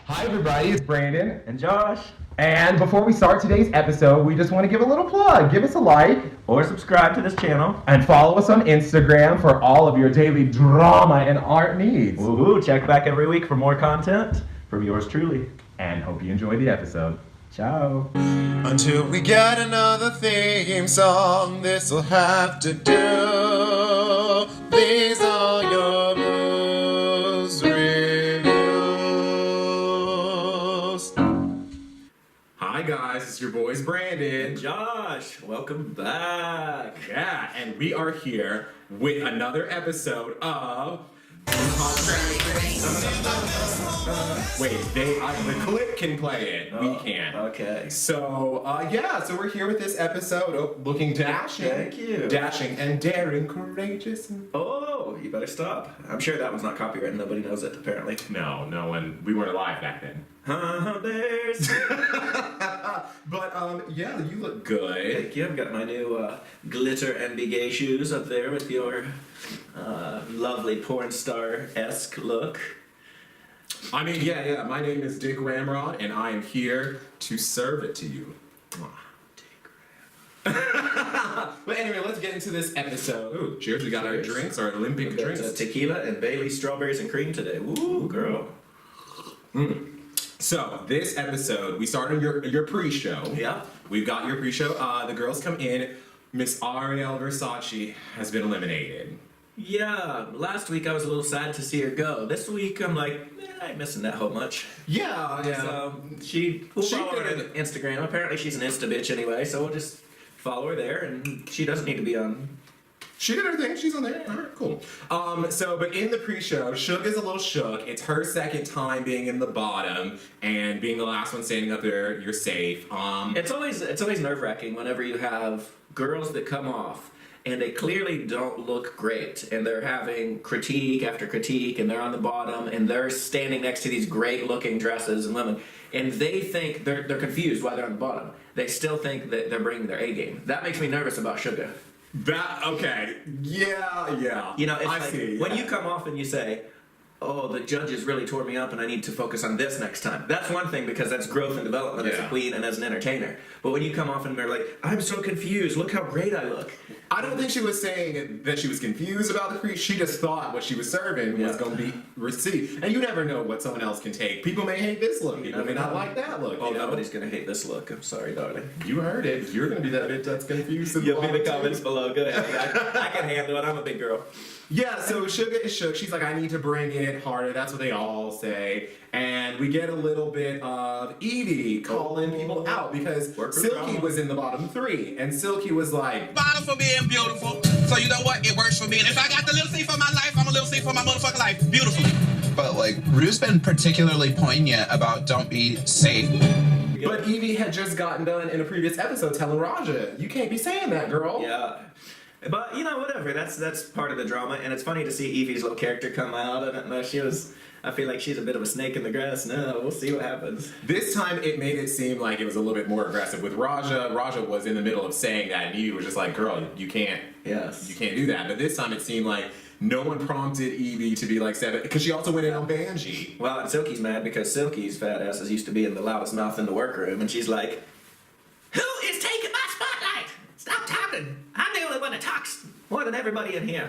Hi everybody, it's Brandon. And Josh. And before we start today's episode, we just want to give a little plug. Give us a like. Or subscribe to this channel. And follow us on Instagram for all of your daily drama and art needs. Woohoo! Check back every week for more content from yours truly. And hope you enjoy the episode. Ciao. Until we get another theme song, this'll have to do. These are your rules reviews. Hi guys, it's your boys Brandon. Josh, welcome back. Yeah, and we are here with another episode of Wait, the clip can play it. We can't. Okay. So, so we're here with this episode of looking dashing. Thank you. Dashing and daring, courageous. Oh, you better stop. I'm sure that was not copyrighted. Nobody knows it, apparently. No one. We weren't alive back then. There's. But, you look good. Thank you. I've got my new glitter and gay shoes up there with your lovely porn star-esque look. I mean, yeah. My name is Dick Ramrod, and I am here to serve it to you. But anyway, let's get into this episode. Ooh, cheers. We got our drinks, our Olympic drinks. Tequila and Bailey's strawberries and cream today. Woo, girl. So, this episode, we started your pre-show. Yeah. We've got your pre-show. The girls come in. Miss Ariel Versace has been eliminated. Yeah, last week I was a little sad to see her go. This week I'm like, I ain't missing that whole much. Yeah. So we'll follow her on Instagram. Apparently she's an Insta bitch anyway, so we'll just follow her there, and she doesn't need to be on. She did her thing. She's on there. All right, cool. But in the pre-show, Shook is a little shook. It's her second time being in the bottom and being the last one standing up there. You're safe. It's always nerve-wracking whenever you have girls that come off and they clearly don't look great, and they're having critique after critique, and they're on the bottom, and they're standing next to these great-looking dresses and women, and they think they're confused why they're on the bottom. They still think that they're bringing their A game. That makes me nervous about Suga. Okay. Yeah. You know, it's I like see, when you come off and you say, oh, the judges really tore me up and I need to focus on this next time. That's one thing, because that's growth and development as a queen and as an entertainer. But when you come off and they're like, I'm so confused, look how great I look. I don't think she was saying that she was confused about the pre. She just thought what she was serving was going to be received. And you never know what someone else can take. People may hate this look. People may not like that look. Oh, nobody's going to hate this look. I'm sorry, darling. You heard it. You're going to be that bitch that's confused. You'll be in the comments below. Go ahead. I can handle it. I'm a big girl. Yeah, so Suga is shook. She's like, I need to bring it harder. That's what they all say. And we get a little bit of Evie calling people out because Silky was in the bottom three. And Silky was like, bottom for being beautiful. So you know what? It works for me. And if I got the little C for my life, I'm a little C for my motherfucking life. Beautifully. But like, Rue's been particularly poignant about don't be safe. But Evie had just gotten done in a previous episode telling Raja, you can't be saying that, girl. Yeah. But, you know, whatever. That's part of the drama. And it's funny to see Evie's little character come out. I don't know. I feel like she's a bit of a snake in the grass now. We'll see what happens. This time it made it seem like it was a little bit more aggressive with Raja. Raja was in the middle of saying that, and Evie was just like, girl, you can't do that. But this time it seemed like no one prompted Evie to be like seven, because she also went in on Banji. Well, and Silky's mad because Silky's fat asses used to be in the loudest mouth in the workroom, and she's like, who is taking my spotlight? Stop talking. I'm the only one that talks more than everybody in here.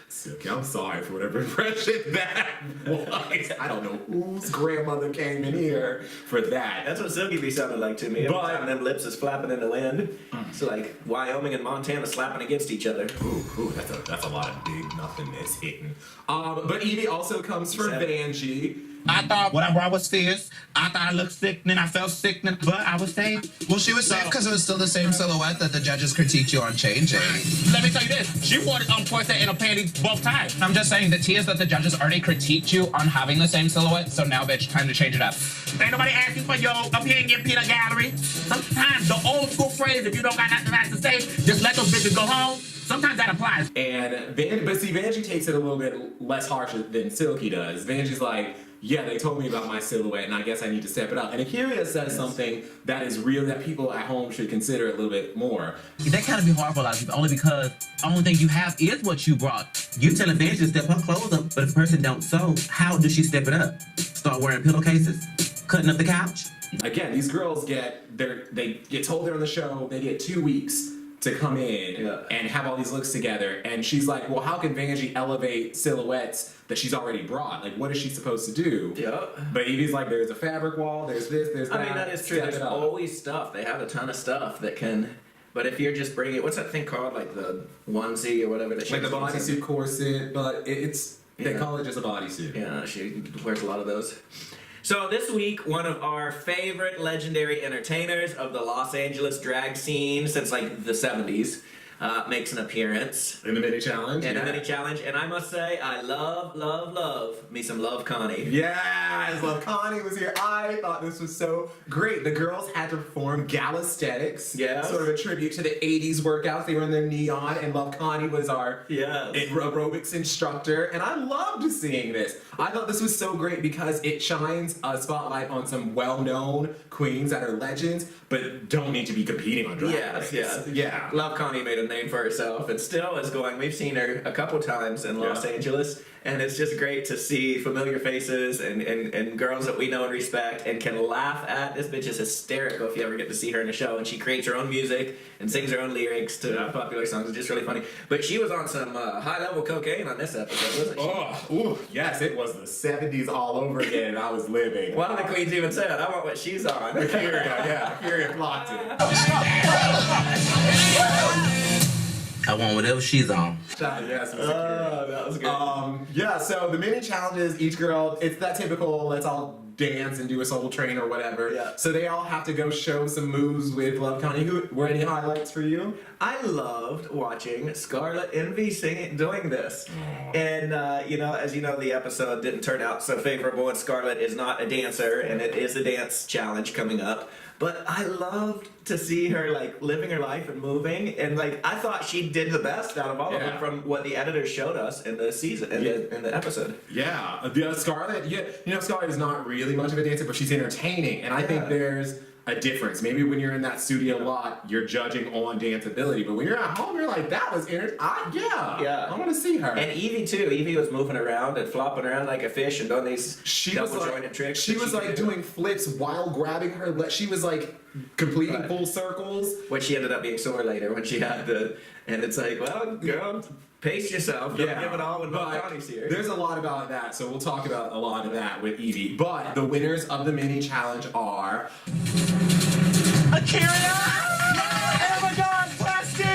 Silky, I'm sorry for whatever impression that was. I don't know whose grandmother came in here for that. That's what Silky be sounding like to me. Every time them lips is flapping in the wind. It's like Wyoming and Montana slapping against each other. Ooh, that's a lot of big nothingness hitting. But Evie also comes for Banji. I thought what I brought was fierce. I thought I looked sickening. I felt sickening, but I was safe. Well, she was safe because it was still the same silhouette that the judges critiqued you on changing. Let me tell you this. She wore it on corset and a panties both times. I'm just saying the tea is that the judges already critiqued you on having the same silhouette, so now, bitch, time to change it up. Ain't nobody asking for your opinion, peanut gallery. Sometimes the old school phrase, if you don't got nothing nice to say, just let those bitches go home. Sometimes that applies. Vanjie takes it a little bit less harsh than Silky does. Vanjie's like, yeah, they told me about my silhouette, and I guess I need to step it up. And Akira says something that is real that people at home should consider a little bit more. That kind of be hard for a lot of people, only because the only thing you have is what you brought. You tell a bitch to step her clothes up, but if a person don't sew, how does she step it up? Start wearing pillowcases, cutting up the couch. Again, these girls they get told they're on the show. They get 2 weeks to come in and have all these looks together. And she's like, well, how can Vanjie elevate silhouettes that she's already brought? Like, what is she supposed to do? Yeah. But Evie's like, there's a fabric wall, there's this, there's that. I mean, that is true. There's always stuff. They have a ton of stuff that can. But if you're just bringing, what's that thing called? Like the onesie or whatever that she like the bodysuit corset, but they call it just a bodysuit. Yeah, she wears a lot of those. So this week, one of our favorite legendary entertainers of the Los Angeles drag scene since like the 70s makes an appearance. In the mini challenge? In the mini challenge. And I must say, I love me some Love Connie. Yes, Love Connie was here. I thought this was so great. The girls had to perform Galisthetics. Yes. Sort of a tribute to the 80s workouts. They were in their neon, and Love Connie was our aerobics instructor. And I loved seeing this. I thought this was so great because it shines a spotlight on some well-known queens that are legends, but don't need to be competing on drag race. Yeah. Love Connie made a name for herself and still is going. We've seen her a couple times in Los Angeles, and it's just great to see familiar faces and girls that we know and respect and can laugh at. This bitch is hysterical if you ever get to see her in a show, and she creates her own music and sings her own lyrics to popular songs. It's just really funny. But she was on some high-level cocaine on this episode, wasn't she? Oh, ooh, yes, it was the 70s all over again, and I was living. One of the queens even said, I want what she's on. Akira clocked it. I want whatever she's on. Yes, that was good. So the mini challenges, each girl, it's that typical, let's all dance and do a soul train or whatever. Yeah. So they all have to go show some moves with Love Connie. Were any highlights for you? I loved watching Scarlet Envy doing this. And, as you know, the episode didn't turn out so favorable, and Scarlet is not a dancer, and it is a dance challenge coming up. But I loved to see her, like, living her life and moving. And, like, I thought she did the best out of all of them from what the editors showed us in the season, in the episode. Yeah. Scarlet, Scarlet is not really much of a dancer, but she's entertaining. And I think there's a difference. Maybe when you're in that studio lot, you're judging on dance ability, but when you're at home, you're like, that was I want to see her. And Evie too. Evie was moving around and flopping around like a fish and doing these double jointed tricks. She was like doing flips while grabbing her. She was like completing full circles. Which she ended up being sore later when she had and it's like, well, girl, pace yourself. Don't give it all when Connie's here. There's a lot about that, so we'll talk about a lot of that with Evie. But the winners of the mini challenge are Akira! Oh my God, plastic!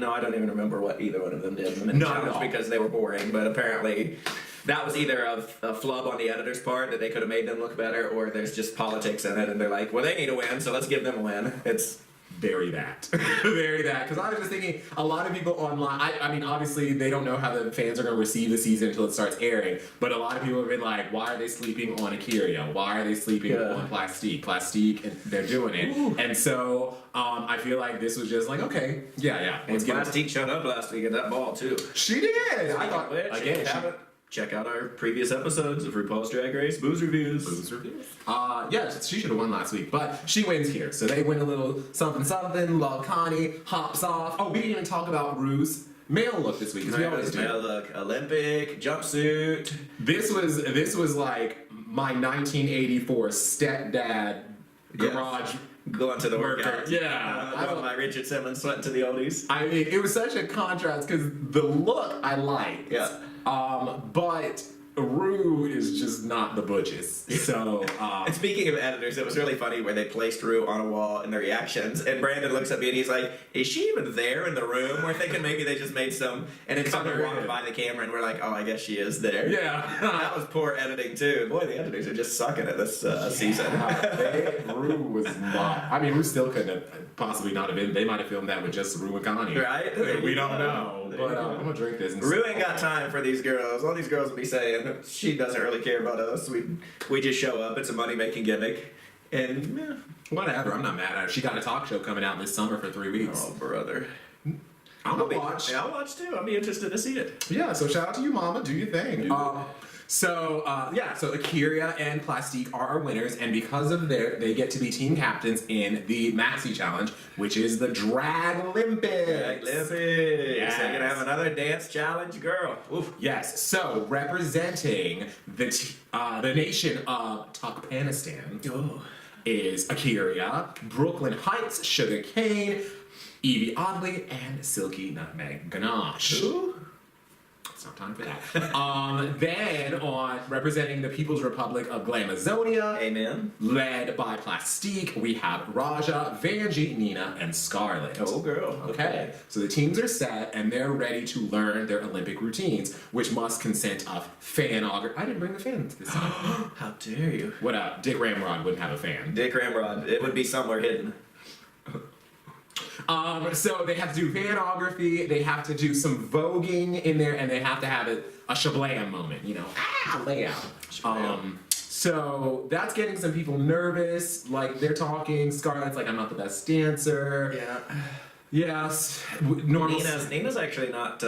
I don't even remember what either one of them did in the mini challenge because they were boring, but apparently that was either a flub on the editor's part that they could have made them look better, or there's just politics in it and they're like, well, they need a win, so let's give them a win. It's very that. Very that. Because I was just thinking, a lot of people online, I mean, obviously, they don't know how the fans are going to receive the season until it starts airing, but a lot of people have been like, why are they sleeping on Akira? Why are they sleeping on Plastique? Plastique, and they're doing it. Ooh. And so, I feel like this was just like, okay, And Plastique showed up last week at that ball, too. She did! I thought, again, check out our previous episodes of RuPaul's Drag Race Booze Reviews. She should have won last week, but she wins here. So they win a little something something. Love Connie hops off. Oh, we didn't even talk about Rue's male look this week because we always do. Male look, Olympic jumpsuit. This was like my 1984 stepdad garage. Going to the workout. Yeah. I don't like Richard Simmons sweating to the oldies. I mean, it was such a contrast because the look I liked. Yeah. But Rue is just not the butchest. So, and speaking of editors, it was really funny where they placed Rue on a wall in the reactions, and Brandon looks at me and he's like, is she even there in the room? We're thinking maybe they just made some, and then someone walked by the camera and we're like, oh, I guess she is there. Yeah. That was poor editing too. Boy, the editors are just sucking at this season. Rue was not, I mean, Rue still couldn't have possibly not have been, they might have filmed that with just Rue and Connie. Right? We don't know. But I'm going to drink this. Rue ain't got time for these girls. All these girls will be saying, she doesn't really care about us. We just show up. It's a money-making gimmick. And, whatever. I'm not mad at her. She got a talk show coming out this summer for 3 weeks. Oh, brother. I'll watch. Yeah, I'll watch too. I'll be interested to see it. Yeah, so shout out to you, Mama. Do your thing. So so Akira and Plastique are our winners, and because of they get to be team captains in the Maxi Challenge, which is the Drag Olympics. Yes. They're gonna have another dance challenge, girl. Oof. Yes. So representing the nation of Turkmenistan is Akira, Brooklyn Heights, Sugar Cane, Evie Oddly, and Silky Nutmeg Ganache. Ooh. It's not time for that. Then on representing the People's Republic of Glamazonia, Amen. led by Plastique, we have Raja, Vanjie, Nina, and Scarlett. Oh, girl. Okay. So the teams are set and they're ready to learn their Olympic routines, which must consent of fanography. I didn't bring the fans this time. How dare you? What up? Dick Ramrod wouldn't have a fan. Dick Ramrod. It would be somewhere hidden. So they have to do fanography, they have to do some voguing in there, and they have to have a shablam moment, layout. So that's getting some people nervous, like they're talking, Scarlett's like, I'm not the best dancer. Yeah. Yes. Normal. Nina's actually not,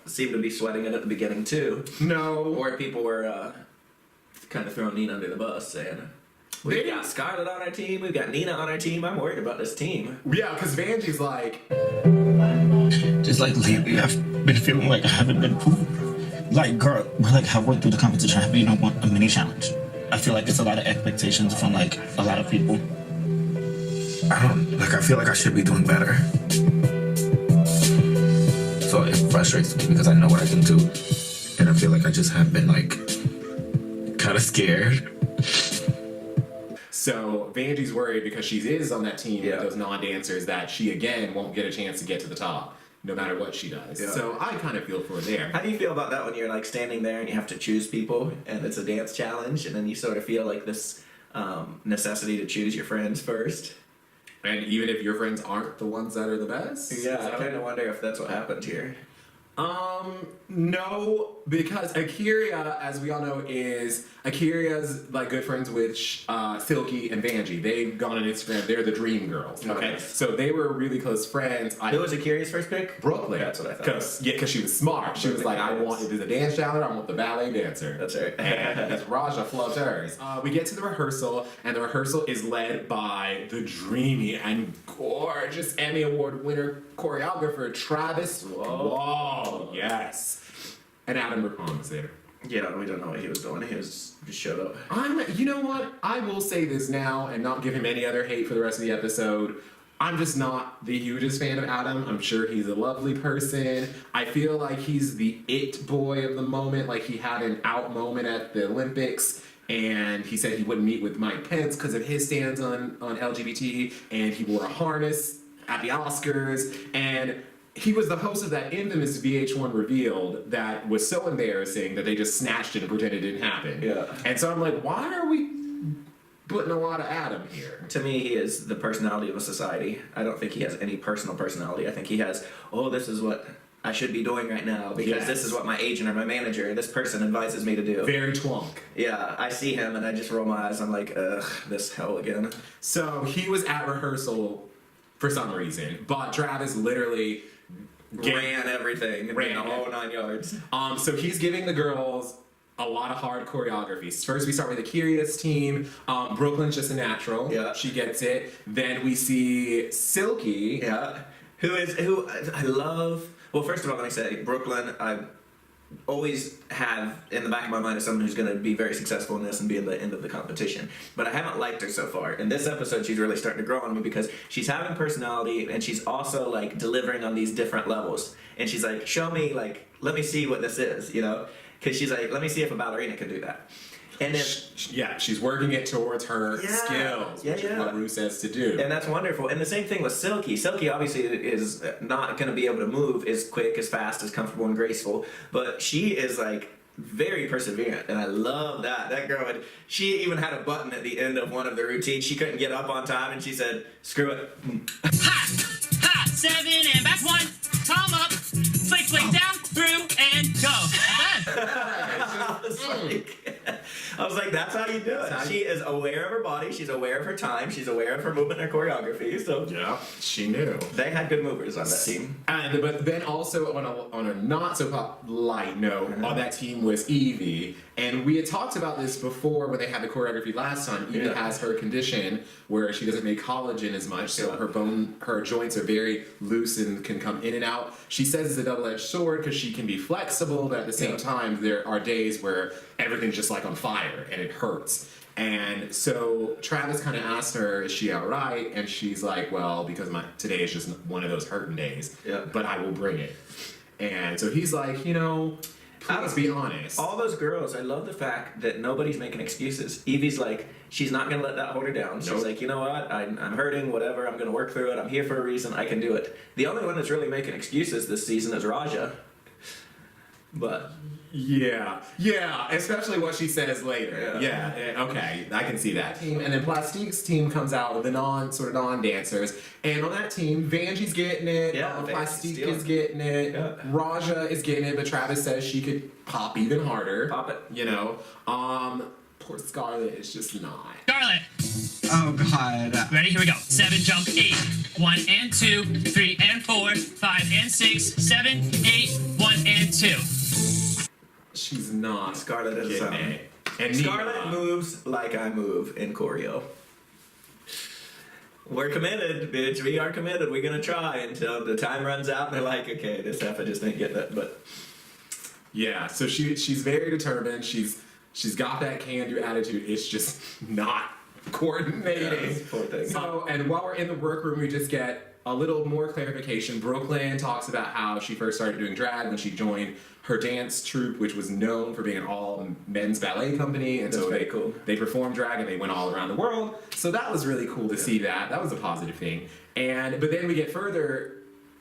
seemed to be sweating it at the beginning too. No. Or people were, kind of throwing Nina under the bus saying, we've got Scarlett on our team, we've got Nina on our team, I'm worried about this team. Yeah, because Vanjie's like... Just like lately, I've been feeling like I haven't been proved. Like, girl, we're like halfway through the competition, have you won a mini challenge? I feel like it's a lot of expectations from like a lot of people. I feel like I should be doing better. So it frustrates me because I know what I can do. And I feel like I just have been like, kind of scared. So Vanjie's worried because she is on that team with those non-dancers that she again won't get a chance to get to the top, no matter what she does. Yeah. So I kind of feel for her there. How do you feel about that when you're like standing there and you have to choose people and it's a dance challenge and then you sort of feel like this necessity to choose your friends first? And even if your friends aren't the ones that are the best? Yeah, I kind of wonder if that's what happened here. No, because Akira, as we all know, Akira's like good friends with Silky and Vanjie. They've gone on Instagram. They're the dream girls. Okay, so they were really close friends. Who was Akira's first pick? Brooklyn. That's what I thought. Because she was smart. She was like, I want it as a dance challenge. I want the ballet dancer. That's right. And Raja flubbed hers. We get to the rehearsal, and the rehearsal is led by the dreamy and gorgeous Emmy Award winner choreographer Travis. Whoa, yes. And Adam RuPaul was there. Yeah, we don't know what he was doing. He just showed up. You know what? I will say this now and not give him any other hate for the rest of the episode. I'm just not the hugest fan of Adam. I'm sure he's a lovely person. I feel like he's the it boy of the moment. Like he had an out moment at the Olympics and he said he wouldn't meet with Mike Pence because of his stance on LGBT, and he wore a harness at the Oscars, and he was the host of that infamous VH1 Revealed that was so embarrassing that they just snatched it and pretended it didn't happen. Yeah. And so I'm like, why are we putting a lot of Adam here? To me, he is the personality of a society. I don't think he has any personal personality. I think he has, this is what I should be doing right now because this is what my agent or my manager, this person advises me to do. Very twonk. Yeah, I see him and I just roll my eyes. I'm like, ugh, this hell again. So he was at rehearsal for some reason, but Travis literally ran everything, ran the whole 9 yards. So he's giving the girls a lot of hard choreographies. First, we start with the Curious team. Brooklyn's just a natural. Yeah, she gets it. Then we see Silky. Yeah, who I love. Well, first of all, let me say Brooklyn. I always have in the back of my mind as someone who's going to be very successful in this and be at the end of the competition. But I haven't liked her so far. In this episode, she's really starting to grow on me because she's having personality and she's also like delivering on these different levels. And she's like, show me, like, let me see what this is, you know? Because she's like, let me see if a ballerina can do that. And then, she's working it towards her skills, which is what Ru says to do. And that's wonderful. And the same thing with Silky. Silky obviously is not going to be able to move as quick, as fast, as comfortable, and graceful. But she is like very perseverant, and I love that. That girl, she even had a button at the end of one of the routines. She couldn't get up on time, and she said, screw it. Ha! 7 and back 1, palm up, flick down, through, and go. I was like, that's how you do it. She is aware of her body. She's aware of her time. She's aware of her movement and her choreography. So Yeah, she knew. they had good movers on that team. And but then also on a not so light note, on that team was Evie, and we had talked about this before when they had the choreography last time. Evie has her condition where she doesn't make collagen as much, so her joints are very loose and can come in and out. She says it's a double-edged sword because she can be flexible, but at the same time there are days where everything's just like on fire and it hurts. And so Travis kind of asked her, is she all right? And she's like, well, because today is just one of those hurting days, but I will bring it. And so he's like, you know, please be honest. All those girls, I love the fact that nobody's making excuses. Evie's like, she's not going to let that hold her down. She's like, you know what, I'm hurting, whatever, I'm going to work through it, I'm here for a reason, I can do it. The only one that's really making excuses this season is Raja. But... Yeah, especially what she says later. Okay, I can see that. And then Plastique's team comes out with the non-dancers, and on that team, Vanjie's getting it. Plastique is getting it. Raja is getting it, but Travis says she could pop even harder. Pop it. You know, poor Scarlett is just not. Scarlett. Oh God. Ready? Here we go. 7, jump 8. 1 and 2, 3 and 4, 5 and 6, 7, 8, 1 and 2. She's not. Scarlett is getting it. And Scarlett moves like I move in choreo. We're committed, bitch. We are committed. We're gonna try until the time runs out and they're like, okay, this half I just ain't getting it. But yeah, so she's very determined. She's got that can-do attitude. It's just not coordinating. Poor thing. So, and while we're in the workroom, we just get a little more clarification. Brooklyn talks about how she first started doing drag when she joined her dance troupe, which was known for being an all-men's ballet company, and so they performed drag and they went all around the world. So that was really cool to see that. That was a positive thing. But then we get further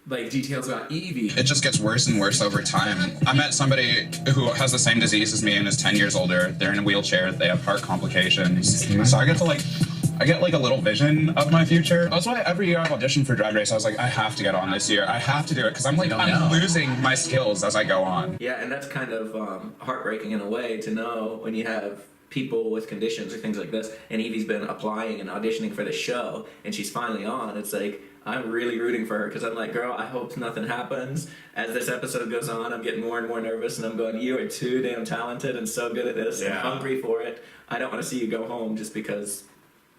details about Evie. It just gets worse and worse over time. I met somebody who has the same disease as me and is 10 years older. They're in a wheelchair. They have heart complications. So I get a little vision of my future. That's why every year I've auditioned for Drag Race. I was like, I have to get on this year. I have to do it because I'm losing my skills as I go on. Yeah, and that's kind of heartbreaking in a way to know when you have people with conditions or things like this, and Evie's been applying and auditioning for the show, and she's finally on. It's like, I'm really rooting for her because I'm like, girl, I hope nothing happens. As this episode goes on, I'm getting more and more nervous, and I'm going, you are too damn talented and so good at this and hungry for it. I don't want to see you go home just because...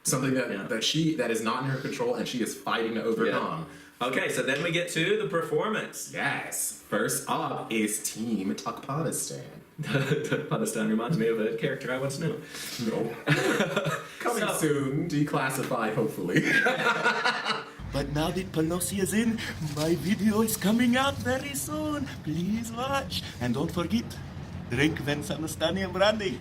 Something that is not in her control and she is fighting to overcome. Yeah. Okay, so then we get to the performance. Yes. First up is Team Tukpanistan. Tukpanistan reminds me of a character I once knew. No. Coming soon, declassified, hopefully. But now that Pelosi is in, my video is coming out very soon. Please watch. And don't forget, drink Vensamastani and brandy.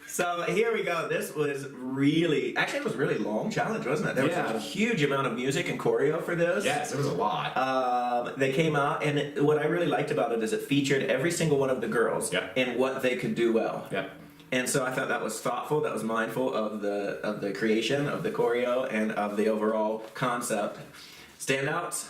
So here we go. This was it was a really long challenge, wasn't it? There was a huge amount of music and choreo for this. Yes, there was a lot. They came out, and what I really liked about it is it featured every single one of the girls and what they could do well. Yep. And so I thought that was thoughtful, that was mindful of the creation, of the choreo, and of the overall concept. Standouts?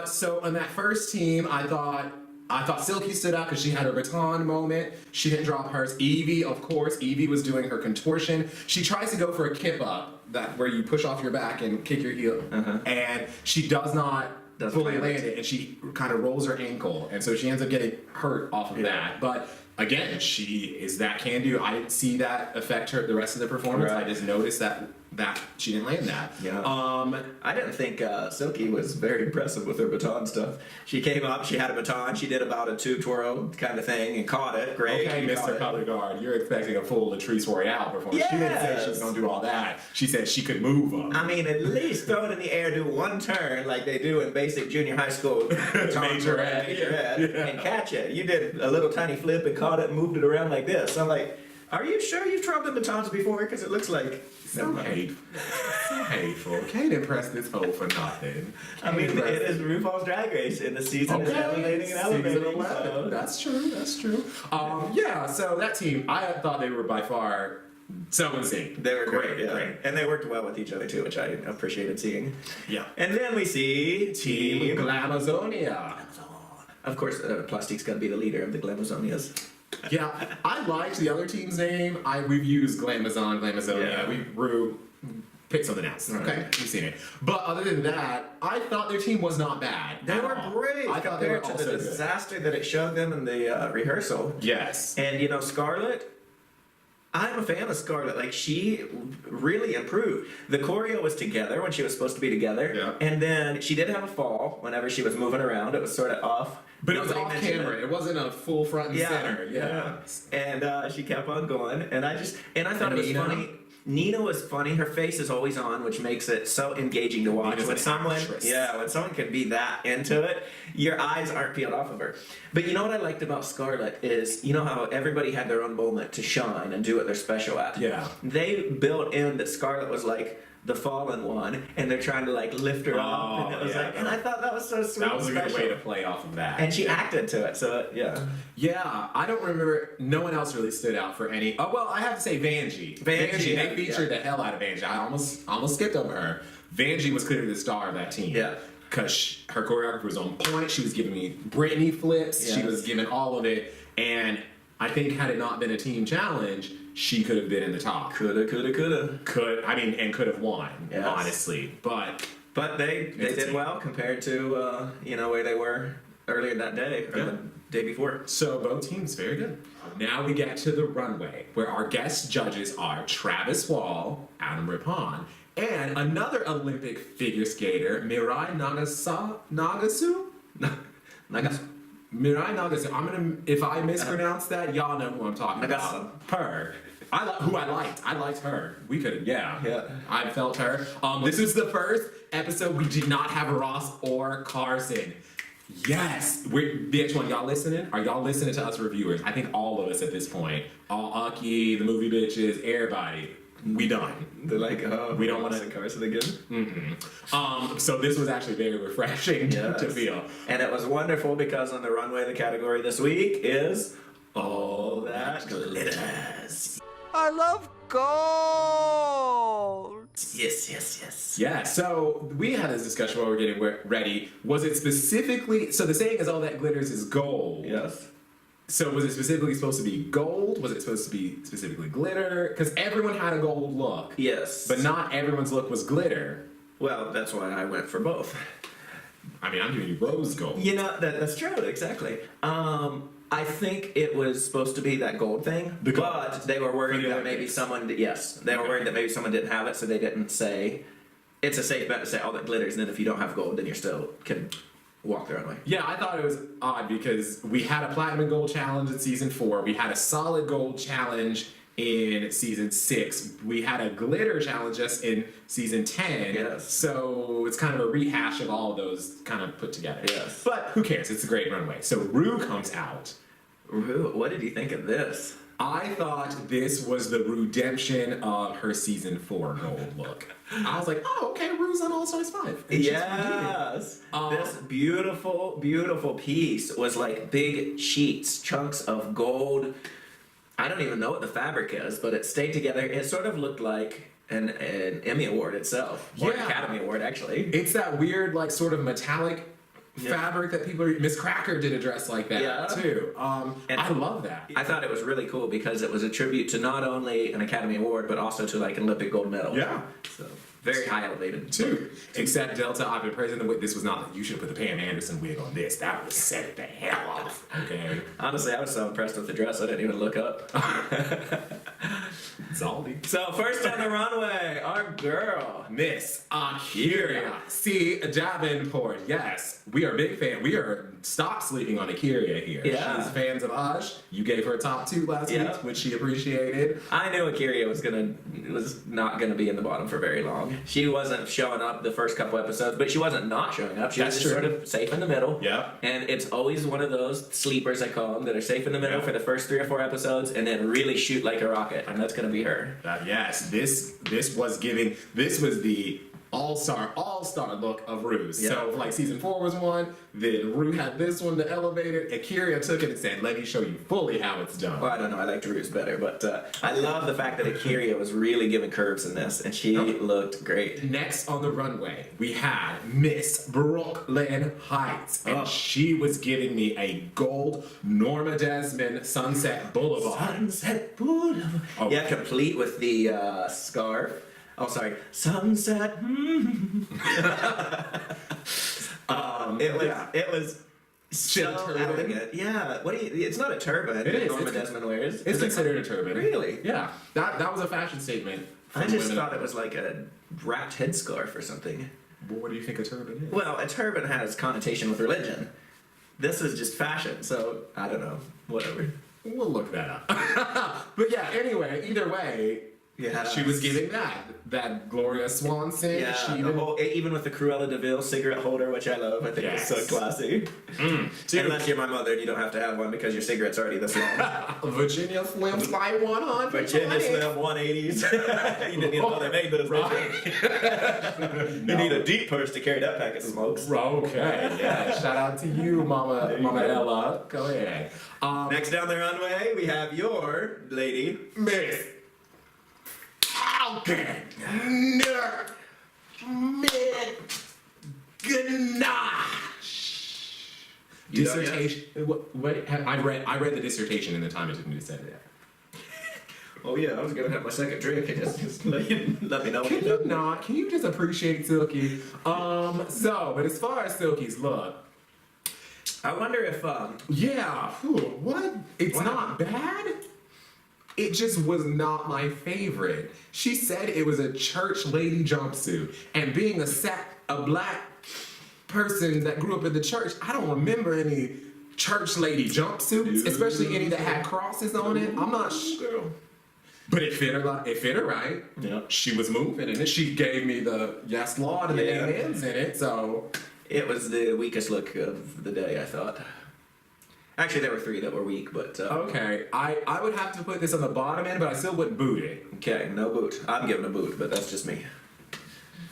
So on that first team, I thought Silky stood out because she had her baton moment. She didn't drop hers. Evie, of course, was doing her contortion. She tries to go for a kip up, where you push off your back and kick your heel, and she does not fully land it, and she kind of rolls her ankle, and so she ends up getting hurt off of that. But again, she is that can do. I didn't see that affect her the rest of the performance. Right. I just noticed that she didn't land that. Yeah. I didn't think Silky was very impressive with her baton stuff. She came up, she had a baton, she did about a 2 twirl kind of thing and caught it. Great. Okay, Mr. Color Guard, you're expecting a full Latrice Royale performance. Yes. She didn't say she was going to do all that. She said she could move them. I mean, at least throw it in the air, do one turn like they do in basic junior high school. Major head. And catch it. You did a little tiny flip and caught it and moved it around like this. I'm like, are you sure you've tried the batons before? Because it looks like... So hateful. Can't impress this hoe for nothing. I mean, it is RuPaul's Drag Race, and the season is elevating and elevating. Season 11. So. That's true. So that team, I thought they were by far so in sync. They were great. And they worked well with each other, too, which I appreciated seeing. Yeah. And then we see Team Glamazonia. Of course, Plastique's got to be the leader of the Glamazonias. Yeah, I liked the other team's name. We've used Glamazonia. Yeah. Rue pick something else. Okay, we've seen it. But other than that, I thought their team was not bad. They were great I thought they were compared to the also good. disaster that it showed them in the rehearsal. Yes. And you know, Scarlett, I'm a fan of Scarlett. Like, she really improved. The choreo was together when she was supposed to be together. Yeah. And then she did have a fall whenever she was moving around. It was sort of off. But it was Nobody off mentioned camera. It wasn't a full front and center. Yeah. And she kept on going. And I thought it was Nina? funny. Nina was funny. Her face is always on, which makes it so engaging to watch. Nina's When an someone, actress. when someone can be that into it, your eyes aren't peeled off of her. But you know what I liked about Scarlett is, you know how everybody had their own moment to shine and do what they're special at. Yeah. They built in that Scarlett was like the fallen one, and they're trying to like lift her up, and it was and I thought that was so sweet. That was a and good special. way to play off of that. And she acted to it, so yeah. Yeah, I don't remember. No one else really stood out for any. Oh well, I have to say Vanjie. Vanjie, they featured the hell out of Vanjie. I almost skipped over her. Vanjie was clearly the star of that team. Yeah. Because her choreography was on point. She was giving me Britney flips. Yes. She was giving all of it. And I think had it not been a team challenge, she could have been in the top. Could have won. Yes. Honestly, but they did well compared to where they were earlier that day or the day before. So both teams very good. Now we get to the runway, where our guest judges are Travis Wall, Adam Rippon, and another Olympic figure skater, Mirai Nagasu. Mirai Nagasu. If I mispronounce that, y'all know who I'm talking about. Her. Who I liked. I liked her. We could, yeah. I felt her. This is the first episode we did not have Ross or Carson. Yes. Bitch, when y'all listening? Are y'all listening to us reviewers? I think all of us at this point. All Ucky, the movie bitches, everybody. We done. They're like, oh, we don't want to Carson again. Mm-hmm. So this was actually very refreshing to feel. And it was wonderful because on the runway, the category this week is All That Glitters. I love gold. Yes. Yeah, so we had this discussion while we were getting ready. Was it specifically, so the saying is all that glitters is gold. Yes. So was it specifically supposed to be gold? Was it supposed to be specifically glitter? Because everyone had a gold look. Yes. But not everyone's look was glitter. Well, that's why I went for both. I mean, I'm giving you rose gold. You know, that's true, exactly. I think it was supposed to be that gold thing, but they were worried that maybe someone, they were worried that maybe someone didn't have it, so they didn't say, it's a safe bet to say all that glitters, and then if you don't have gold, then you're still can walk the runway. Yeah, I thought it was odd because we had a platinum and gold challenge in season 4. We had a solid gold challenge in season 6. We had a glitter challenge just in season 10. Yes. So it's kind of a rehash of all of those kind of put together. Yes. But who cares? It's a great runway. So Rue comes out. Rue, what did you think of this? I thought this was the redemption of her season 4 gold look. I was like, oh, okay, Rue's on All Stars 5. Yes. This beautiful, beautiful piece was like big sheets, chunks of gold. I don't even know what the fabric is, but it stayed together. It sort of looked like an Emmy Award itself. Or an Academy Award, actually. It's that weird, like, sort of metallic fabric that people Miss Cracker did a dress like that too. And I love that. I thought it was really cool because it was a tribute to not only an Academy Award but also to like an Olympic gold medal. Yeah. So very high elevated too. Except Delta, I've been praising the wig. This was not. You should put the Pam Anderson wig on this. That would set it the hell off. Okay. Honestly, I was so impressed with the dress I didn't even look up. Zaldi. So first on the runway, our girl, Miss Akira C. Davenport. Yes, we are a big fan. We are stop sleeping on Akira here. Yeah. She's fans of Ash. You gave her a top 2 last week, which she appreciated. I knew Akira was not gonna be in the bottom for very long. She wasn't showing up the first couple episodes, but she wasn't not showing up. She was just sort of safe in the middle. Yeah. And it's always one of those sleepers, I call them, that are safe in the middle for the first 3 or 4 episodes, and then really shoot like a rocket, and that's gonna be her. Yes, this was the all-star look of Ru's. Yeah. So like season 4 was one, then Ru had this one, the elevator. Akira took it and said, "Let me show you fully how it's done." Well, I don't know. I liked Ru's better, but I love the fact that Akira was really giving curves in this, and she looked great. Next on the runway, we had Miss Brooklyn Heights, and she was giving me a gold Norma Desmond Sunset Boulevard. Sunset Boulevard. Oh. Yeah, complete with the scarf. Oh, sorry. Sunset. It was so elegant. Yeah. What do you? It's not a turban. It is. Norma Desmond wears. It's considered a turban. Really? Yeah. That was a fashion statement. I just thought it was like a wrapped headscarf or something. Well, what do you think a turban is? Well, a turban has connotation with religion. This is just fashion, so I don't know. Whatever. We'll look that up. But yeah, anyway, either way, Yeah, she was giving that Gloria Swanson. Yeah, she even with the Cruella de Vil cigarette holder, which I love. I think it's so classy. Unless you're my mother and you don't have to have one because your cigarette's already this long. Virginia Slim Slide 100. Virginia Slim 180s. You didn't even know they made those. You need a deep purse to carry that pack of smokes. Okay, yeah. Shout out to you, Mama Ella. Go ahead. Next down the runway, we have your lady, Miss Falcon. Ganache. Dissertation. Wait, I read the dissertation in the time it took me to say that. Oh yeah, I was gonna have my second drink and just let me know. Can you just appreciate Silky? But as far as Silky's look, I wonder if it's not bad. It just was not my favorite. She said it was a church lady jumpsuit, and being a black person that grew up in the church, I don't remember any church lady jumpsuits, especially any that had crosses on it. I'm not sure. But it fit her. It fit her right. Yeah. She was moving in it. She gave me the yes Lord and the amens in it. So it was the weakest look of the day, I thought. Actually, there were 3 that were weak, but okay. I would have to put this on the bottom end, but I still wouldn't boot it. Okay, no boot. I'm giving a boot, but that's just me.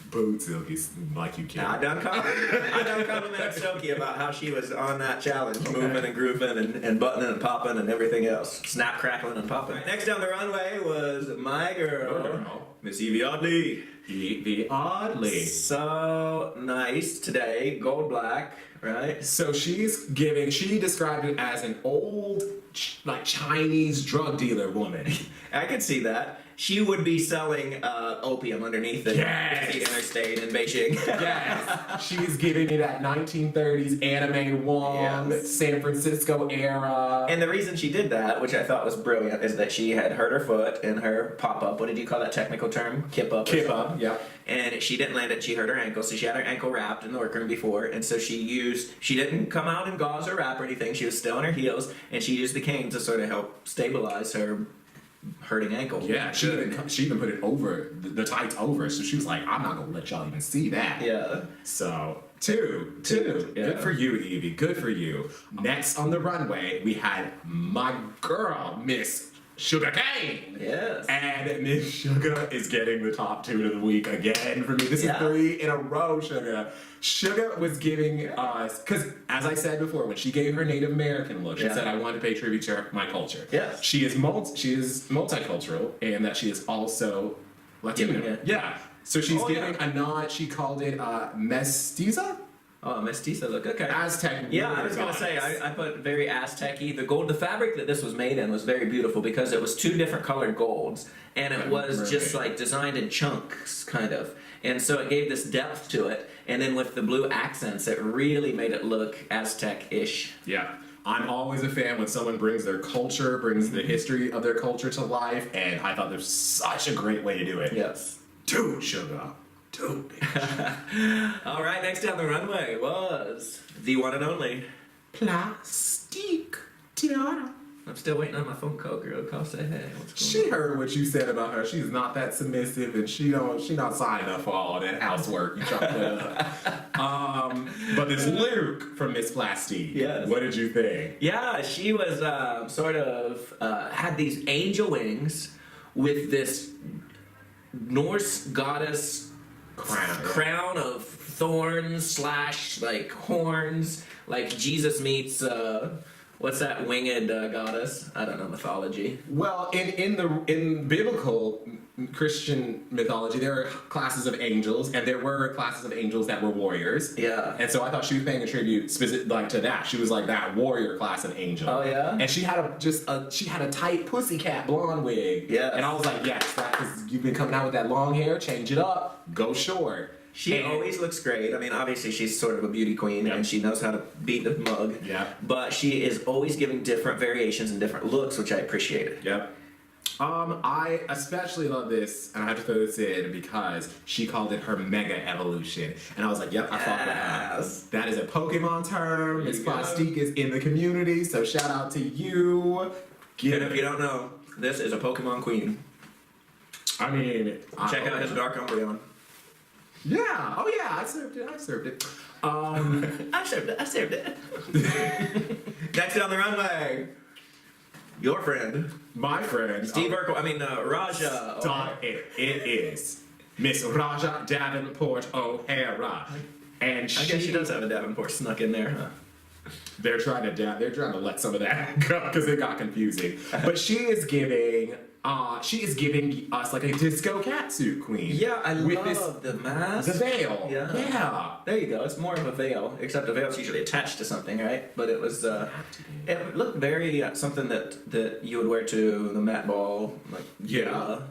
Boot Silky like you can. I done complimented Silky about how she was on that challenge, moving and grooving and buttoning and popping and everything else. Snap, crackling, and popping. Next down the runway was my girl, Miss Evie Oddly. Evie Oddly. So nice today, gold black, right? So she described it as an old, like Chinese drug dealer woman. I could see that. She would be selling opium underneath the interstate in Beijing. Yes. She's giving me that 1930s anime Wong, San Francisco era. And the reason she did that, which I thought was brilliant, is that she had hurt her foot in her pop-up. What did you call that technical term? Kip-up. Kip-up, yeah. And she didn't land it. She hurt her ankle, so she had her ankle wrapped in the workroom before. And so she didn't come out in gauze or wrap or anything. She was still in her heels, and she used the cane to sort of help stabilize her hurting ankle. Yeah, she even put it over the tights over, so she was like, "I'm not gonna let y'all even see that." Yeah. So two. Yeah. Good for you, Evie. Good for you. Next on the runway, we had my girl, Miss Sugar Cane. Yes. And Miss Sugar is getting the top 2 of the week again for me. This is 3 in a row, Sugar. Sugar was giving us, because as I said before, when she gave her Native American look, she said, "I want to pay tribute to my culture." Yes. She is multicultural, and that she is also Latino. Yeah. So she's giving a nod. She called it mestiza. Oh, mestiza look, okay. Aztec. Yeah, I was gonna say, I put very Aztec-y. The fabric that this was made in was very beautiful because it was 2 different colored golds, and it was just like designed in chunks, kind of. And so it gave this depth to it, and then with the blue accents, it really made it look Aztec-ish. Yeah. I'm always a fan when someone brings their culture, brings the history of their culture to life, and I thought there's such a great way to do it. Yes. Dude, Sugar. Dude. All right, next down the runway was the one and only Plastique Tiara. I'm still waiting on my phone call, girl. Call say hey. What's going She heard what you said about her. She's not that submissive, and she not signing up for all that housework you try to put up. But this Luke from Miss Plastique. Yes. What did you think? Yeah, she was had these angel wings with this Norse goddess crown of thorns slash like horns, like Jesus meets what's that winged goddess? I don't know mythology. Well, in biblical Christian mythology, there are classes of angels, and there were classes of angels that were warriors. Yeah. And so I thought she was paying a tribute to that. She was like that warrior class of angel. Oh yeah. And she had a tight pussycat blonde wig. Yeah. And I was like, yes, because you've been coming out with that long hair, change it up, go short. She always looks great. I mean, obviously she's sort of a beauty queen and she knows how to beat the mug. Yeah. But she is always giving different variations and different looks, which I appreciated. Yep. I especially love this, and I have to throw this in because she called it her mega evolution. And I was like, yep, I thought that. That is a Pokemon term. Miss Plastique is in the community, so shout out to you. And if you don't know, this is a Pokemon queen. I mean, check out his Dark Umbreon. Yeah. Oh yeah, I served it. I served it. I served it. Next on the runway, your friend. My friend. Steve Urkel. I mean, Raja. Stop it. It is Miss Raja Davenport O'Hara. And I guess she does have a Davenport snuck in there, huh? They're trying to let some of that go because it got confusing. But she is giving us like a disco catsuit queen. Yeah, I with love the mask. The veil. Yeah. There you go. It's more of a veil, except a veil's usually attached to something, right? But it was it looked very something that you would wear to the Met Ball. Like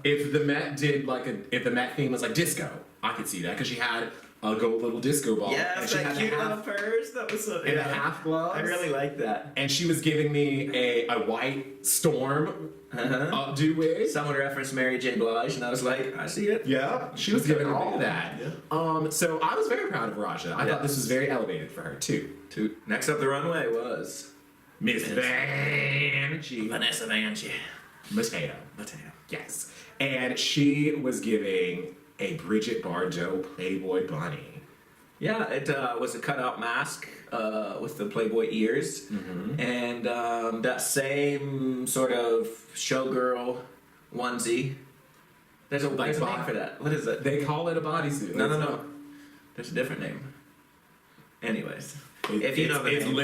if the Met if the Met theme was like disco, I could see that because she had a gold little disco ball. Yes, that cute little purse. That was and a half gloves. I really like that. And she was giving me a white storm updo wig. Someone referenced Mary J. Blige, and I was like, I see it. Yeah, she was giving all that. Yeah. So I was very proud of Raja. I thought this was very elevated for her too. Next up the runway was Miss Vanjie. Vanessa Vanjie. Mateo. Yes. And she was giving a Bridget Bardot Playboy bunny. Yeah, it was a cutout mask with the Playboy ears, and that same sort of showgirl onesie. There's a name for that. What is it? They call it a bodysuit. No. There's a different name. Anyways, if you know the name.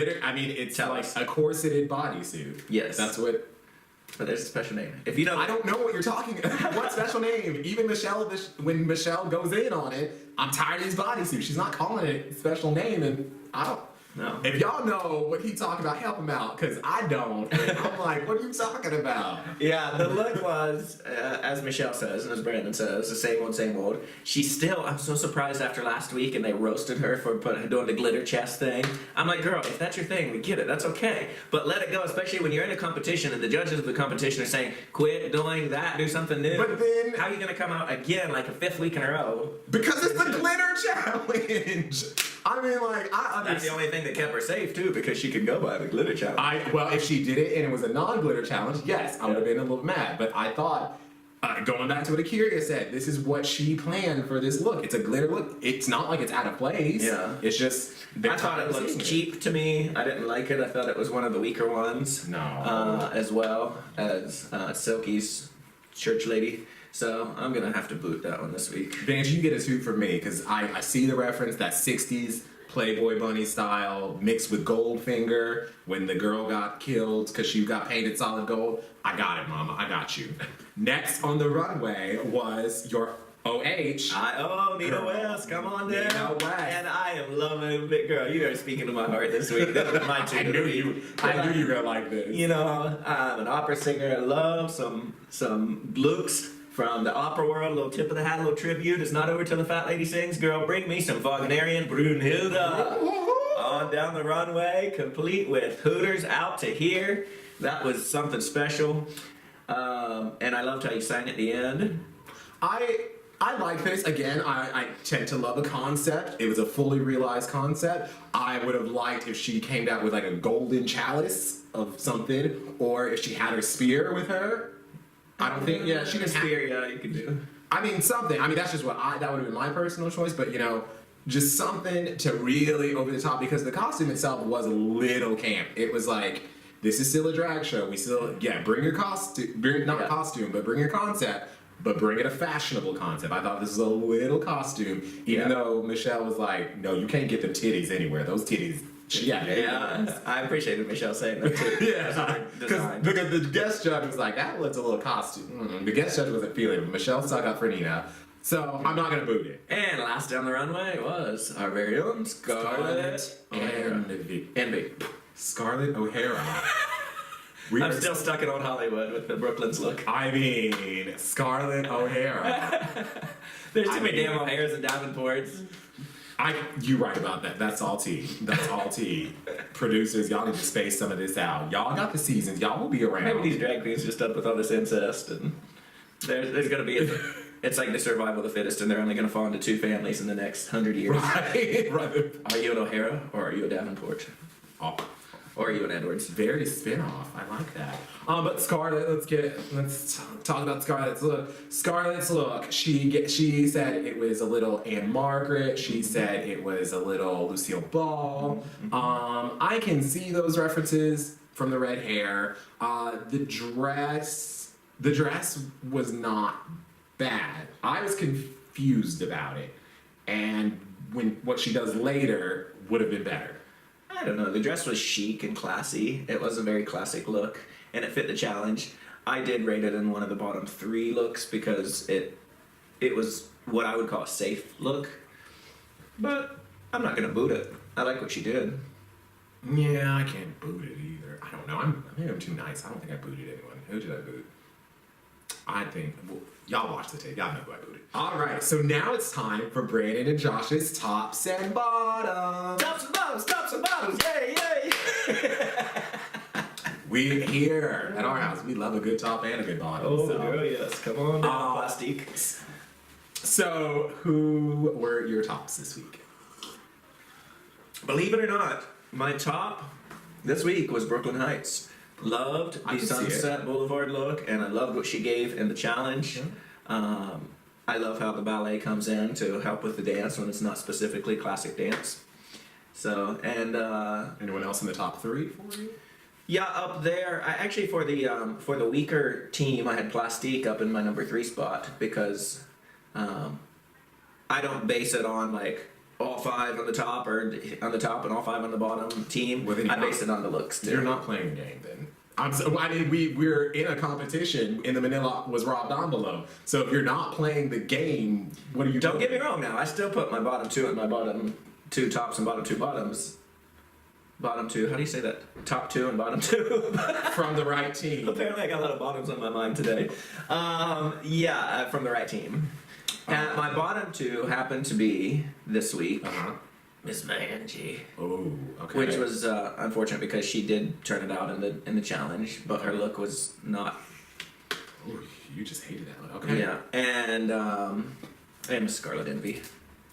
It's like a corseted bodysuit. Yes. That's what... But there's a special name. If you know, I don't know what you're talking about. What special name? Even Michelle, when Michelle goes in on it, I'm tired of his bodysuit. She's not calling it a special name, and I don't. No. If y'all know what he talking about, help him out, because I don't. And I'm like, what are you talking about? Yeah, the look was, as Michelle says, and as Brandon says, the same old. I'm so surprised after last week and they roasted her for doing the glitter chest thing. I'm like, girl, if that's your thing, we get it. That's okay. But let it go, especially when you're in a competition and the judges of the competition are saying, quit doing that, do something new. But then... How are you going to come out again like a 5th week in a row? Because it's the glitter challenge. I mean, like, that's the only thing that kept her safe, too, because she could go by the glitter challenge. Well, if she did it and it was a non-glitter challenge, yes, I would have been a little mad. But I thought, going back to what Akira said, this is what she planned for this look. It's a glitter look. It's not like it's out of place. Yeah. It's just... I thought it looked cheap to me. I didn't like it. I thought it was one of the weaker ones. No. As well as Silky's church lady. So I'm gonna have to boot that one this week. Vance, you get a toot from me because I see the reference, that 60s Playboy bunny style mixed with Goldfinger when the girl got killed because she got painted solid gold. I got it, mama. I got you. Next on the runway was your OH. Nina West, come on down. Nina West. And I am loving Big Girl. You are speaking to my heart this week. That was my toot of the week. I knew you were gonna like this. You know, I'm an opera singer. I love some looks from the opera world. A little tip of the hat, a little tribute. It's not over till the fat lady sings. Girl, bring me some Wagnerian Brunhilde. On down the runway, complete with Hooters out to here. That was something special. And I loved how you sang at the end. I like this. Again, I tend to love a concept. It was a fully realized concept. I would have liked if she came down with like a golden chalice of something, or if she had her spear with her. I don't think, she didn't spear, you could do. I mean, something. I mean, that's just that would have been my personal choice, but you know, just something to really over the top, because the costume itself was a little camp. It was like, this is still a drag show. We still, bring your costume, bring your concept. but bring it a fashionable concept. I thought this was a little costume, even though Michelle was like, no, you can't get them titties anywhere. Those titties. Yeah, I appreciated Michelle saying that too. Yeah, because the guest judge was like, that looks a little costume. The guest judge wasn't feeling it. Michelle stuck up for Nina, so I'm not gonna boot it. And last down the runway was our very own Scarlett Envy. Scarlett O'Hara. I'm still stuck in old Hollywood with the Brooklyn's look. I mean, Scarlett O'Hara. There's too many damn O'Haras and Davenports. You right about that. That's all tea. That's all tea. Producers, y'all need to space some of this out. Y'all got the seasons. Y'all will be around. Maybe these drag queens just up with all this incest, and there's gonna be it's like the survival of the fittest, and they're only gonna fall into two families in the next 100 years. Right. Are you an O'Hara or are you a Davenport? Oh. Or are you an Edwards? Very spin-off. I like that. But Scarlett, let's talk about Scarlett's look. Scarlett's look. She said it was a little Anne Margaret. She said it was a little Lucille Ball. I can see those references from the red hair. The dress was not bad. I was confused about it, and what she does later would have been better. I don't know. The dress was chic and classy. It was a very classic look, and it fit the challenge. I did rate it in one of the bottom 3 looks because it was what I would call a safe look. But I'm not gonna boot it. I like what she did. Yeah, I can't boot it either. I don't know. Maybe I'm too nice. I don't think I booted anyone. Who did I boot? I think y'all watch the tape. Y'all know who I booted. All right, so now it's time for Brandon and Josh's tops and bottoms. Tops and bottoms, tops and bottoms, yay, yay! We here at our house, we love a good top and a good bottom. Oh, yes, come on now, plastique. So, who were your tops this week? Believe it or not, my top this week was Brooklyn Heights. Loved the Sunset Boulevard look, and I loved what she gave in the challenge. I love how the ballet comes in to help with the dance when it's not specifically classic dance. So, and anyone else in the top 3 for you? Yeah, up there. I actually for the weaker team, I had Plastique up in my number 3 spot because I don't base it on like all 5 on the top or on the top and all 5 on the bottom team. I base it on the looks too. You're not playing the game then. We're in a competition in the Manila was robbed envelope. So if you're not playing the game, what are you doing? Don't get me wrong now. I still put my bottom 2 and my bottom 2 tops and bottom 2 bottoms. Bottom 2, how do you say that? Top 2 and bottom 2. From the right team. Apparently I got a lot of bottoms on my mind today. From the right team. And my bottom 2 happened to be this week. Miss Vanjie. Oh, okay. Which was unfortunate because she did turn it out in the challenge, but her look was not. Oh, you just hated that one. Okay. Yeah, and Miss Scarlett Envy.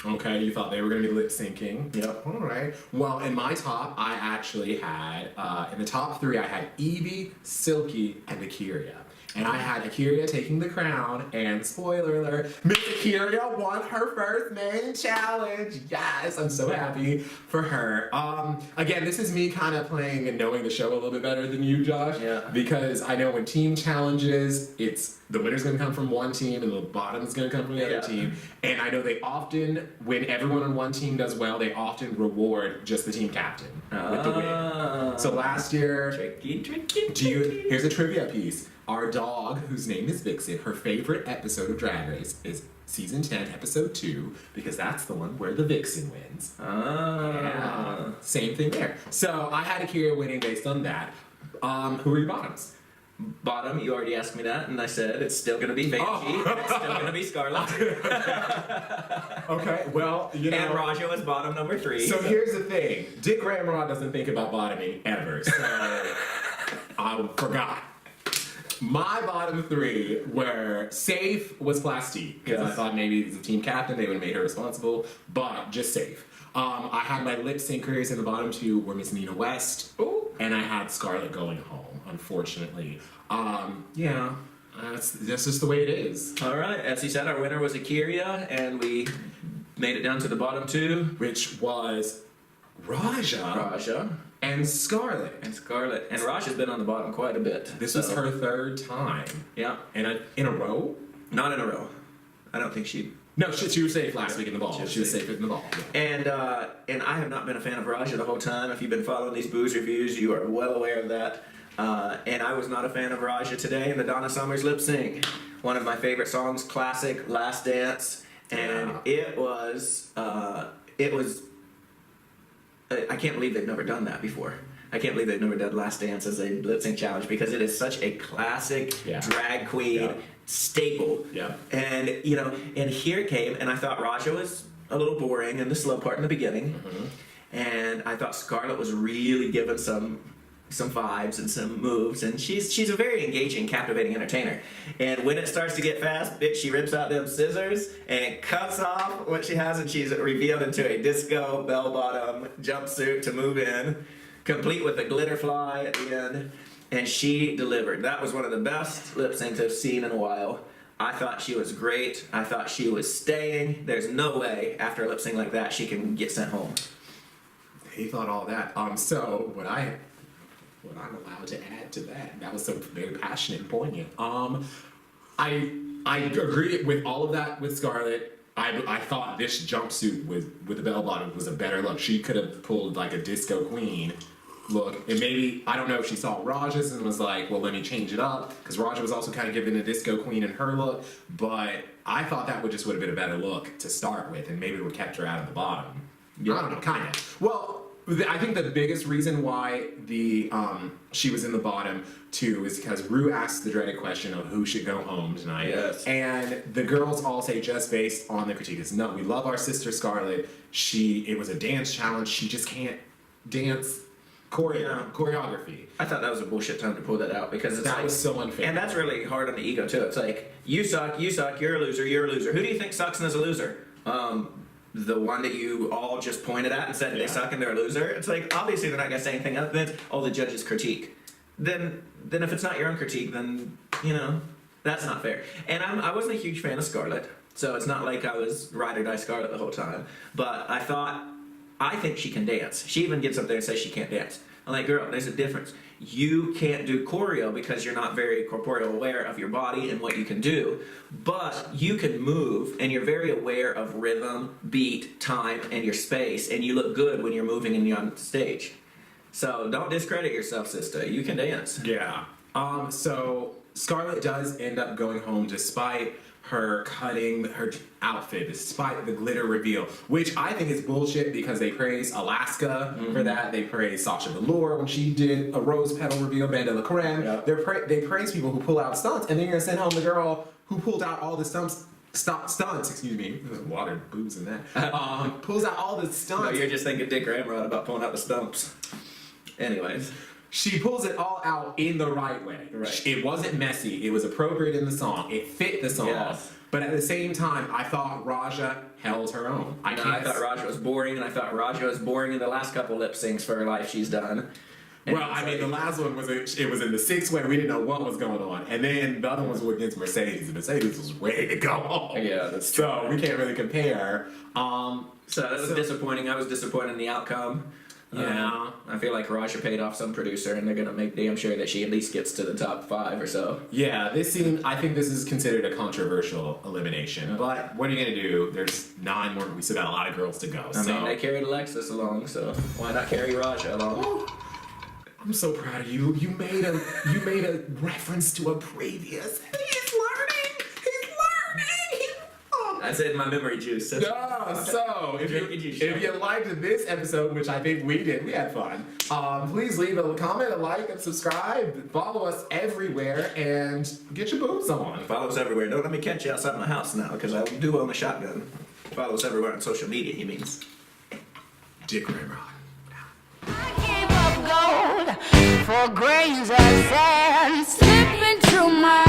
Okay, you thought they were going to be lip syncing. Yep. All right. Well, in my top, I actually had in the top 3, I had Evie, Silky, and Akira. And I had Akira taking the crown, and spoiler alert, Miss Akira won her first main challenge. Yes, I'm so happy for her. Again, this is me kind of playing and knowing the show a little bit better than you, Josh. Yeah. Because I know when team challenges, it's the winner's going to come from one team and the bottom's going to come from the other team. And I know they often, when everyone on one team does well, they often reward just the team captain with the win. So last year, here's a trivia piece. Our dog, whose name is Vixen, her favorite episode of Drag Race is season 10, episode 2, because that's the one where the Vixen wins. Yeah. Same thing there. So I had Akira winning based on that. Who are your bottoms? Bottom, you already asked me that, and I said it's still going to be Vanjie, and it's still going to be Scarlett. Okay, well, you know. And Raja was bottom number 3. So here's the thing. Dick Ramrod doesn't think about bottoming ever, so I forgot. My bottom 3 were safe was Plastique, because I thought maybe as a team captain they would have made her responsible, but just safe. I had my lip syncers in the bottom 2 were Miss Nina West, and I had Scarlett going home, unfortunately. That's just the way it is. All right, as he said, our winner was Akira, and we made it down to the bottom 2, which was Raja. And Scarlett. And Raja's been on the bottom quite a bit. This was her 3rd time. Yeah. In a row? Not in a row. I don't think she. No, she was safe last week in the ball. She was safe in the ball. Yeah. And I have not been a fan of Raja the whole time. If you've been following these booze reviews, you are well aware of that. And I was not a fan of Raja today in the Donna Summers lip sync. One of my favorite songs, classic, Last Dance, and it was. I can't believe they've never done that before. I can't believe they've never done Last Dance as a lip sync challenge because it is such a classic drag queen staple. Yeah. And and here it came, and I thought Raja was a little boring in the slow part in the beginning, and I thought Scarlett was really giving some vibes and some moves, and she's a very engaging, captivating entertainer. And when it starts to get fast, bitch, she rips out them scissors and cuts off what she has, and she's revealed into a disco bell-bottom jumpsuit to move in, complete with a glitter fly at the end. And she delivered. That was one of the best lip syncs I've seen in a while. I thought she was great. I thought she was staying. There's no way after a lip sync like that she can get sent home. He thought all that. So what I'm allowed to add to that was so very passionate and poignant. I agree with all of that with Scarlett. I thought this jumpsuit with the bell bottom was a better look. She could have pulled like a disco queen look, and maybe, I don't know if she saw Raja's and was like, well, let me change it up, because Raja was also kind of giving a disco queen in her look, but I thought that would have been a better look to start with, and maybe it would have kept her out of the bottom. I don't know, kind of. Well, I think the biggest reason why she was in the bottom too is because Rue asked the dreaded question of who should go home tonight. Yes. And the girls all say, just based on the critique, is no, we love our sister Scarlett. It was a dance challenge. She just can't dance choreography. I thought that was a bullshit time to pull that out because that was so unfair. And that's really hard on the ego too. It's like, you suck, you're a loser, you're a loser. Who do you think sucks and is a loser? The one that you all just pointed at and said they suck and they're a loser. It's like, obviously they're not going to say anything other than, the judge's critique. Then if it's not your own critique, then, that's not fair. And I wasn't a huge fan of Scarlett, so it's not like I was ride or die Scarlett the whole time. But I think she can dance. She even gets up there and says she can't dance. I'm like, girl, there's a difference. You can't do choreo because you're not very corporeal aware of your body and what you can do, but you can move and you're very aware of rhythm, beat, time, and your space, and you look good when you're moving and you're on stage. So don't discredit yourself, sister. You can dance. Yeah. So Scarlett does end up going home despite her cutting her outfit, despite the glitter reveal, which I think is bullshit because they praise Alaska for that. They praise Sasha Velour when she did a rose petal reveal, Band de la Creme. Yep. They praise people who pull out stunts, and then you're gonna send home the girl who pulled out all the stunts, excuse me, there's water, booze in that, pulls out all the stunts. No, you're just thinking Dick Ramrod about pulling out the stumps. Anyways. She pulls it all out in the right way. Right. It wasn't messy. It was appropriate in the song. It fit the song. Yes. But at the same time, I thought Raja held her own. I thought Raja was boring, and I thought Raja was boring in the last couple lip syncs for her life she's done. And well, I mean, the last one was it was in the 6-way. We didn't know what was going on, and then the other ones were against Mercedes, and Mercedes was ready to go home. Yeah, that's so true. We can't really compare. So that was disappointing. I was disappointed in the outcome. Yeah. I feel like Raja paid off some producer, and they're gonna make damn sure that she at least gets to the top 5 or so. Yeah, I think this is considered a controversial elimination. But what are you gonna do? There's 9 more. We still got a lot of girls to go. I mean, they carried Alexis along, so why not carry Raja along? I'm so proud of you. You made a reference to a previous. He's learning. That's in my memory juice. So if you liked this episode, which I think we did, we had fun. Please leave a comment, a like, and subscribe. Follow us everywhere and get your boobs on. Follow us everywhere. Don't let me catch you outside my house now, because I do own a shotgun. Follow us everywhere on social media. He means Dick Ramrod. Gold for grains of sand slipping through my